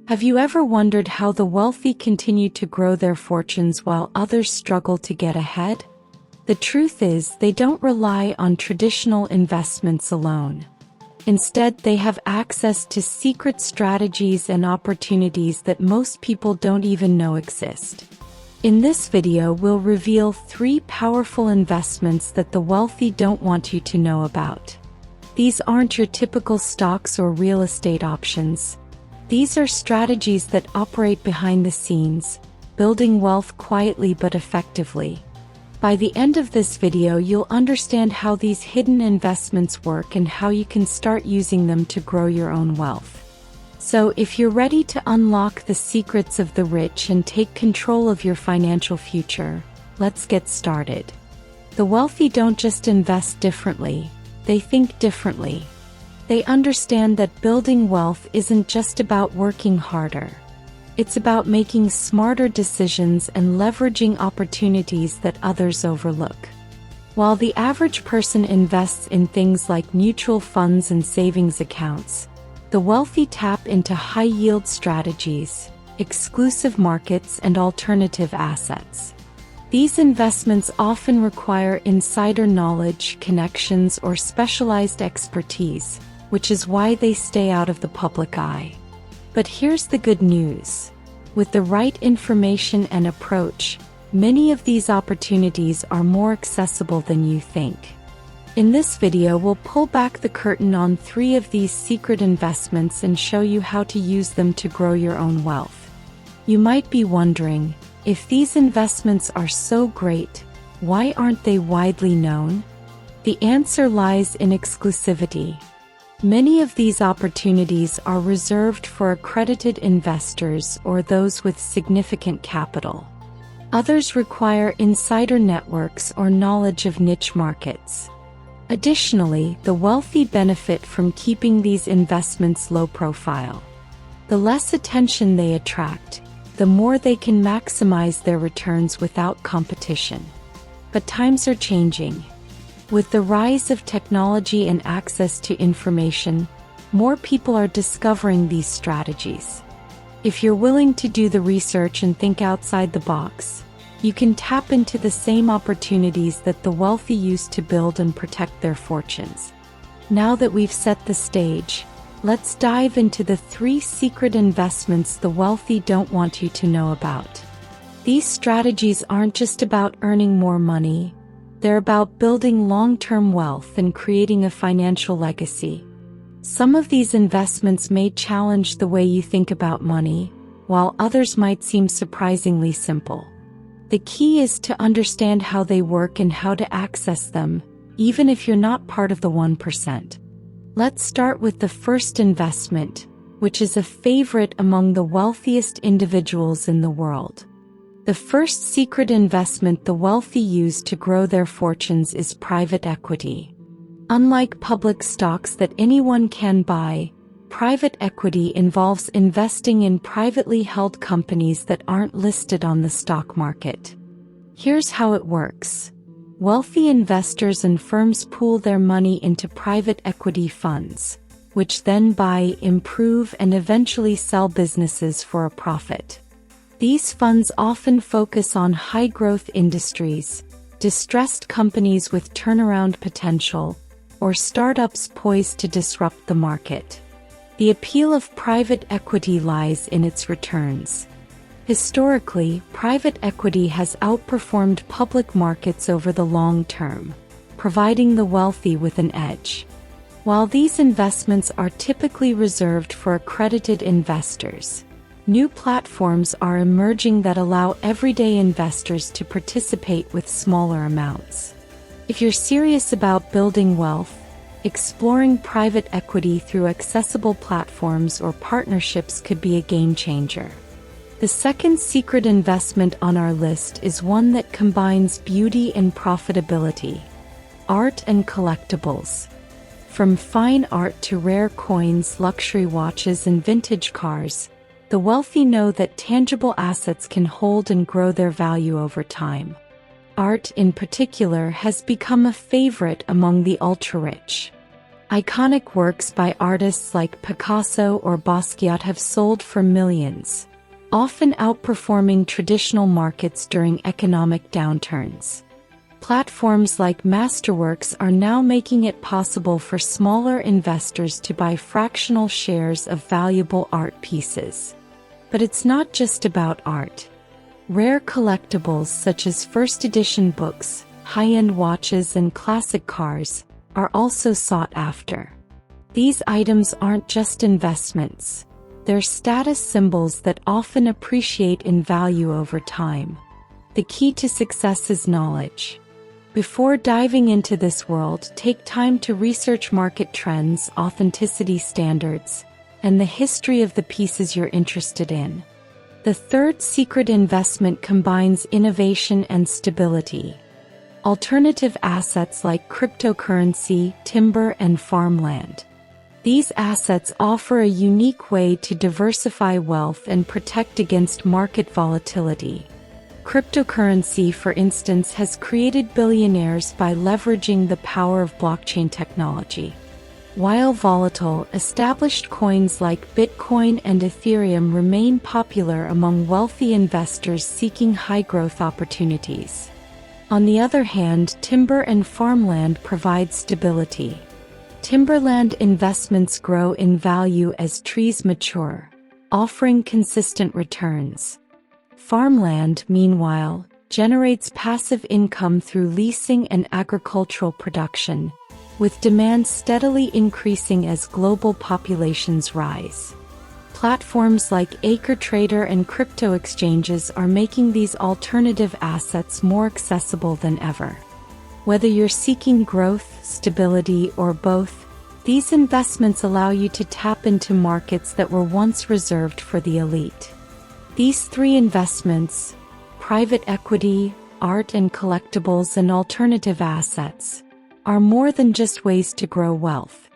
Have you ever wondered how the wealthy continue to grow their fortunes while others struggle to get ahead? The truth is, they don't rely on traditional investments alone. Instead, they have access to secret strategies and opportunities that most people don't even know exist. In this video, we'll reveal 3 powerful investments that the wealthy don't want you to know about. These aren't your typical stocks or real estate options. These are strategies that operate behind the scenes, building wealth quietly but effectively. By the end of this video, you'll understand how these hidden investments work and how you can start using them to grow your own wealth. So, if you're ready to unlock the secrets of the rich and take control of your financial future, let's get started. The wealthy don't just invest differently, they think differently. They understand that building wealth isn't just about working harder. It's about making smarter decisions and leveraging opportunities that others overlook. While the average person invests in things like mutual funds and savings accounts, the wealthy tap into high-yield strategies, exclusive markets, and alternative assets. These investments often require insider knowledge, connections, or specialized expertise, which is why they stay out of the public eye. But here's the good news. With the right information and approach, many of these opportunities are more accessible than you think. In this video, we'll pull back the curtain on 3 of these secret investments and show you how to use them to grow your own wealth. You might be wondering, if these investments are so great, why aren't they widely known? The answer lies in exclusivity. Many of these opportunities are reserved for accredited investors or those with significant capital. Others require insider networks or knowledge of niche markets. Additionally, the wealthy benefit from keeping these investments low profile. The less attention they attract, the more they can maximize their returns without competition. But times are changing. With the rise of technology and access to information, more people are discovering these strategies. If you're willing to do the research and think outside the box, you can tap into the same opportunities that the wealthy use to build and protect their fortunes. Now that we've set the stage, let's dive into the 3 secret investments the wealthy don't want you to know about. These strategies aren't just about earning more money. They're about building long-term wealth and creating a financial legacy. Some of these investments may challenge the way you think about money, while others might seem surprisingly simple. The key is to understand how they work and how to access them, even if you're not part of the 1%. Let's start with the first investment, which is a favorite among the wealthiest individuals in the world. The first secret investment the wealthy use to grow their fortunes is private equity. Unlike public stocks that anyone can buy, private equity involves investing in privately held companies that aren't listed on the stock market. Here's how it works. Wealthy investors and firms pool their money into private equity funds, which then buy, improve, and eventually sell businesses for a profit. These funds often focus on high-growth industries, distressed companies with turnaround potential, or startups poised to disrupt the market. The appeal of private equity lies in its returns. Historically, private equity has outperformed public markets over the long term, providing the wealthy with an edge. While these investments are typically reserved for accredited investors, new platforms are emerging that allow everyday investors to participate with smaller amounts. If you're serious about building wealth, exploring private equity through accessible platforms or partnerships could be a game changer. The second secret investment on our list is one that combines beauty and profitability: art and collectibles. From fine art to rare coins, luxury watches, and vintage cars, the wealthy know that tangible assets can hold and grow their value over time. Art, in particular, has become a favorite among the ultra-rich. Iconic works by artists like Picasso or Basquiat have sold for millions, often outperforming traditional markets during economic downturns. Platforms like Masterworks are now making it possible for smaller investors to buy fractional shares of valuable art pieces. But it's not just about art. Rare collectibles such as first edition books, high-end watches, and classic cars are also sought after. These items aren't just investments. They're status symbols that often appreciate in value over time. The key to success is knowledge. Before diving into this world, take time to research market trends, authenticity standards, and the history of the pieces you're interested in. The third secret investment combines innovation and stability. Alternative assets like cryptocurrency, timber, and farmland. These assets offer a unique way to diversify wealth and protect against market volatility. Cryptocurrency, for instance, has created billionaires by leveraging the power of blockchain technology. While volatile, established coins like Bitcoin and Ethereum remain popular among wealthy investors seeking high-growth opportunities. On the other hand, timber and farmland provide stability. Timberland investments grow in value as trees mature, offering consistent returns. Farmland, meanwhile, generates passive income through leasing and agricultural production, with demand steadily increasing as global populations rise. Platforms like AcreTrader and crypto exchanges are making these alternative assets more accessible than ever. Whether you're seeking growth, stability, or both, these investments allow you to tap into markets that were once reserved for the elite. These three investments, private equity, art and collectibles, and alternative assets, are more than just ways to grow wealth.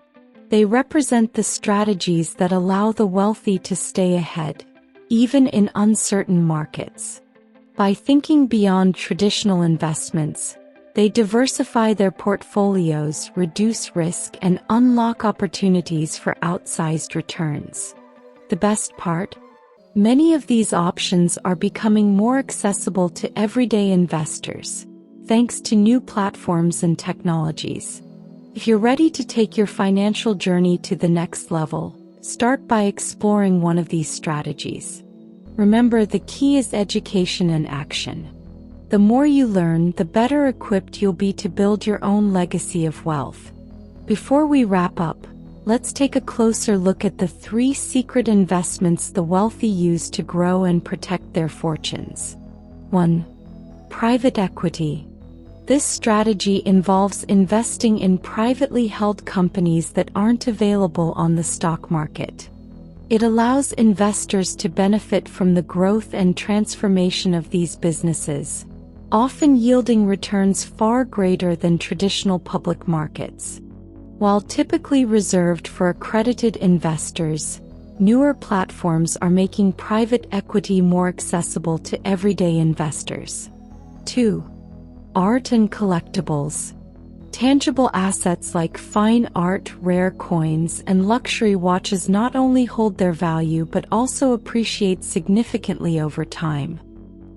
They represent the strategies that allow the wealthy to stay ahead, even in uncertain markets. By thinking beyond traditional investments, they diversify their portfolios, reduce risk, and unlock opportunities for outsized returns. The best part? Many of these options are becoming more accessible to everyday investors, thanks to new platforms and technologies. If you're ready to take your financial journey to the next level, start by exploring one of these strategies. Remember, the key is education and action. The more you learn, the better equipped you'll be to build your own legacy of wealth. Before we wrap up, let's take a closer look at the 3 secret investments the wealthy use to grow and protect their fortunes. 1. Private equity. This strategy involves investing in privately held companies that aren't available on the stock market. It allows investors to benefit from the growth and transformation of these businesses, often yielding returns far greater than traditional public markets. While typically reserved for accredited investors, newer platforms are making private equity more accessible to everyday investors. 2. Art and collectibles. Tangible assets like fine art, rare coins, and luxury watches not only hold their value but also appreciate significantly over time.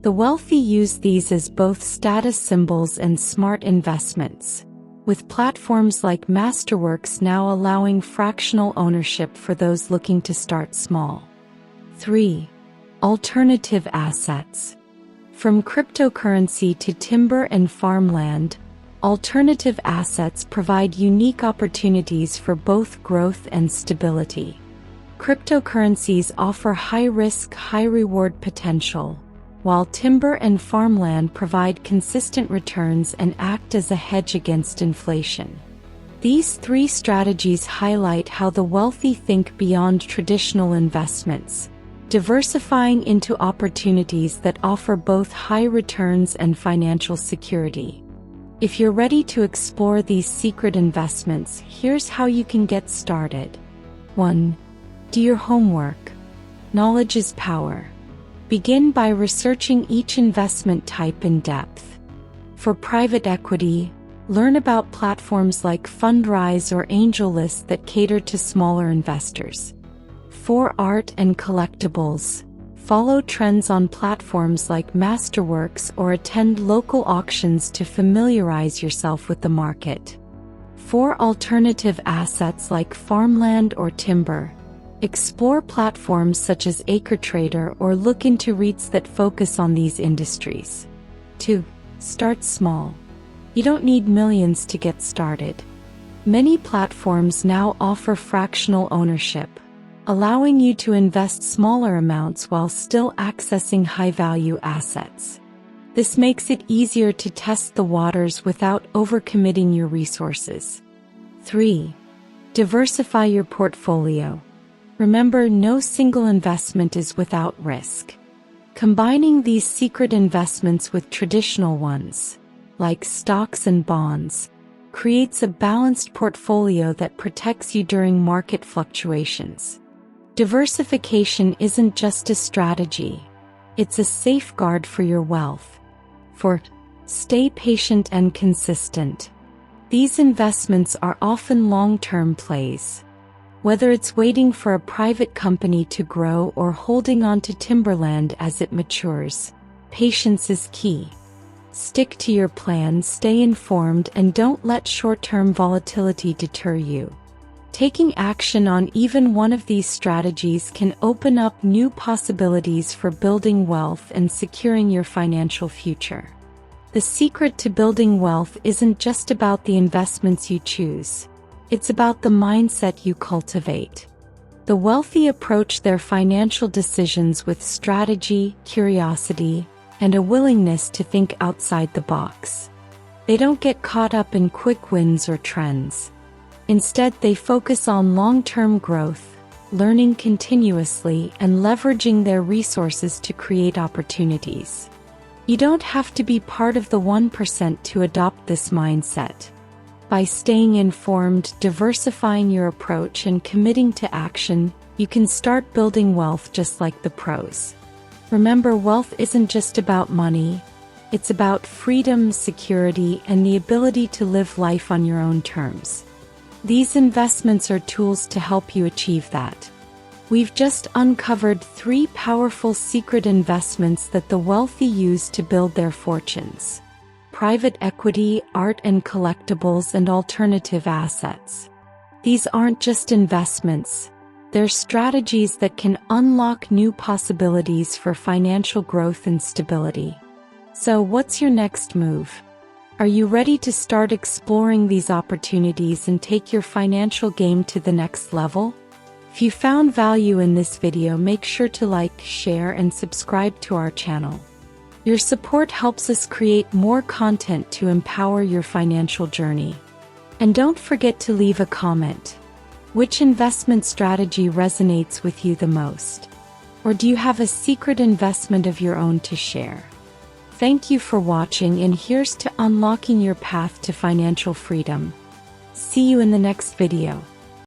The wealthy use these as both status symbols and smart investments, with platforms like Masterworks now allowing fractional ownership for those looking to start small. 3. Alternative assets. From cryptocurrency to timber and farmland, alternative assets provide unique opportunities for both growth and stability. Cryptocurrencies offer high-risk, high-reward potential, while timber and farmland provide consistent returns and act as a hedge against inflation. These 3 strategies highlight how the wealthy think beyond traditional investments, diversifying into opportunities that offer both high returns and financial security. If you're ready to explore these secret investments, here's how you can get started. 1. Do your homework. Knowledge is power. Begin by researching each investment type in depth. For private equity, Learn about platforms like Fundrise or AngelList that cater to smaller investors. 4. Art and collectibles. Follow trends on platforms like Masterworks or attend local auctions to familiarize yourself with the market. 4. Alternative assets like farmland or timber. Explore platforms such as AcreTrader or look into REITs that focus on these industries. 2. Start small. You don't need millions to get started. Many platforms now offer fractional ownership, allowing you to invest smaller amounts while still accessing high-value assets. This makes it easier to test the waters without overcommitting your resources. 3. Diversify your portfolio. Remember, no single investment is without risk. Combining these secret investments with traditional ones, like stocks and bonds, creates a balanced portfolio that protects you during market fluctuations. Diversification isn't just a strategy, it's a safeguard for your wealth. 4. Stay patient and consistent. These investments are often long-term plays. Whether it's waiting for a private company to grow or holding on to timberland as it matures, patience is key. Stick to your plan, stay informed, and don't let short-term volatility deter you. Taking action on even one of these strategies can open up new possibilities for building wealth and securing your financial future. The secret to building wealth isn't just about the investments you choose. It's about the mindset you cultivate. The wealthy approach their financial decisions with strategy, curiosity, and a willingness to think outside the box. They don't get caught up in quick wins or trends. Instead, they focus on long-term growth, learning continuously, and leveraging their resources to create opportunities. You don't have to be part of the 1% to adopt this mindset. By staying informed, diversifying your approach, and committing to action, you can start building wealth just like the pros. Remember, wealth isn't just about money. It's about freedom, security, and the ability to live life on your own terms. These investments are tools to help you achieve that. We've just uncovered 3 powerful secret investments that the wealthy use to build their fortunes: private equity, art and collectibles, and alternative assets. These aren't just investments. They're strategies that can unlock new possibilities for financial growth and stability. So, what's your next move? Are you ready to start exploring these opportunities and take your financial game to the next level? If you found value in this video, make sure to like, share, and subscribe to our channel. Your support helps us create more content to empower your financial journey. And don't forget to leave a comment. Which investment strategy resonates with you the most? Or do you have a secret investment of your own to share? Thank you for watching, and here's to unlocking your path to financial freedom. See you in the next video.